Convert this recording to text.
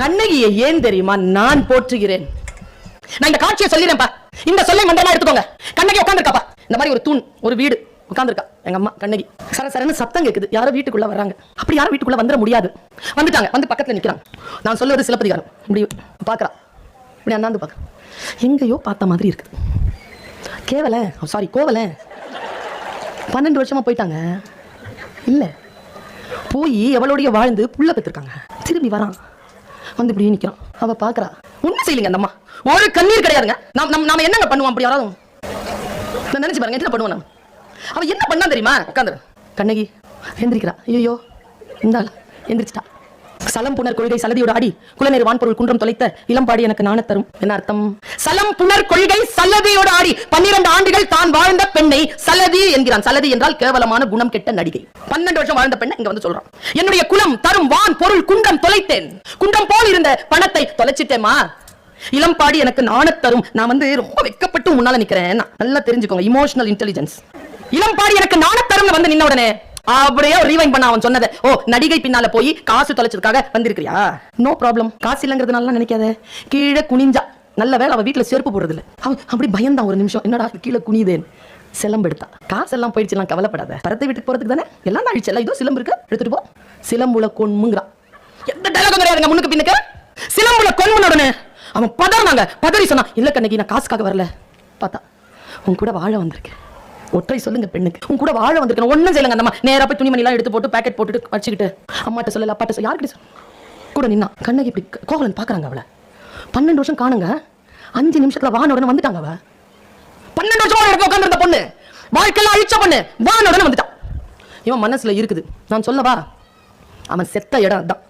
கண்ணகியை ஏன் தெரியுமா நான் போற்றுகிறேன்? நான் இந்த காட்சியை சொல்லிடுறேன்ப்பா. இந்த சொல்லை மந்திரமா எடுத்துக்கோங்க. கண்ணகி உட்கார்ந்துருக்காப்பா. இந்த மாதிரி ஒரு தூண், ஒரு வீடு உட்கார்ந்துருக்கா எங்க அம்மா கண்ணகி. சரசரன்னு சத்தம் கேக்குது. யாரோ வீட்டுக்குள்ள வர்றாங்க. அப்படி யாரும் வீட்டுக்குள்ள வந்துட முடியாது. வந்துட்டாங்க. வந்து பக்கத்துல நிக்கிறாங்க. நான் சொல்லுவது சிலப்பதிகாரம். இப்படி பாக்குறா. இப்படி அண்ணாந்து பாக்க. எங்கேயோ பார்த்த மாதிரி இருக்குது. கேவல சாரி கோவல 12 வருஷமா போயிட்டாங்க. இல்ல போய் எவளோடைய வாழ்ந்து புள்ள பெற்றிருக்காங்க. திரும்பி வரான். வந்து இப்படி நிக்கிறான். அவ பாக்குறா. ஒன்னும் செய்யலங்க அந்த அம்மா. ஒரு கண்ணீர் கிடையாதுங்க. நாம என்னங்க பண்ணுவோம்? அப்படி யாராவது நினைச்சு பாருங்க. என்ன பண்ணுவோம் நாம? அவ என்ன பண்ணா தெரியுமா? உட்காந்துரு. கண்ணகி எந்திரிக்கிறா. ஐயோ இந்த எந்திரிச்சிட்டா. சலம் புனர் கொள்கை சலதியோட ஆடி குலநேர் வான்பொருள் குன்றம் தொலைத்த இளம்பாடி எனக்கு நாணத்தரும். என்ன அர்த்தம்? சலம் புனர் கொள்கை சலதியோட ஆடி 12 ஆண்டுகள் தான் வாழ்ந்த பெண்ணை சலதி என்கிறான். சலதி என்றால் கேவலமான குணம் கெட்ட நடிகை. 12 வருஷம் வாழ்ந்த பெண்ணை இங்க வந்து சொல்றான். என்னுடைய குலம் தரும் வான் பொருள் குன்றம் தொலைத்தேன். குன்றம் போல் இருந்த பணத்தை தொலைச்சிட்டேமா. இளம்பாடி எனக்கு நாணத்தரும். நான் வந்து ரொம்ப வெக்கப்பட்டு முன்னால நிக்கிறேன். நல்லா தெரிஞ்சுக்கோங்க. Emotional intelligence. இளம்பாடி எனக்கு நாணத்தரும் வந்து நின்ன உடனே அப்படியே ரீவைண்ட் பண்ண அவன் சொன்னது. ஓ, நடிகை பின்னால போய் காசு தொலைச்சதுக்காக வந்திருக்கியா? No problem. காசு இல்லங்கிறதுனால நினைக்காத. கீழே குனிஞ்சா. நல்ல வேலை அவ வீட்டுல செருப்பு போடுறது இல்ல. அப்படி பயந்தான் ஒரு நிமிஷம். என்னடா கீழே குனிதேன். சிலம்பு எடுத்தா. காசெல்லாம் போயிடுச்சுலாம் கவலைப்படாத. பரத்தை வீட்டுக்கு போறதுக்கு தானே எல்லாம் ஆயிடுச்சு. எல்லாம் இதோ சிலம்பு இருக்கு, எடுத்துட்டு போ. சிலம்புல கொன்முங்கிறான். எந்த டைலாகும் கிடையாதுங்க முன்னுக்கு பின்னுக்கு. சிலம்புல கொன்முன உடனே அவன் பதறாங்க. பதறி சொன்னா, இல்ல கண்ணகி நான் காசுக்காக வரல. பார்த்தா உன் கூட வாழ வந்திருக்கேன். ஒற்றை சொல்லுங்க பெண்ணுக்கு. உன் கூட வாழ வந்திருக்கேன். ஒன்னும் செய்யலங்க. அந்த நேரா போய் துணிமணி எல்லாம் எடுத்து போட்டு பேக்கெட் போட்டுட்டு வச்சுக்கிட்டு அம்மாட்ட சொல்லல, அப்பாட்ட சொல்ல, யாருக்கிட்ட கூட நின்னா. கண்ணகி இப்படி கோவலன் பாக்குறாங்க அவளை. 12 வருஷம் காணுங்க. 5 நிமிஷத்துல வான உடனே வந்துட்டாங்க. அவ 12 வருஷமா எடுக்க உட்கார்ந்திருந்த பொண்ணு, வாழ்க்கையில அழிச்ச பொண்ணு வான உடனே வந்துட்டான். இவன் மனசுல இருக்குது. நான் சொல்லவா, அவன் செத்த இடம் அதான்.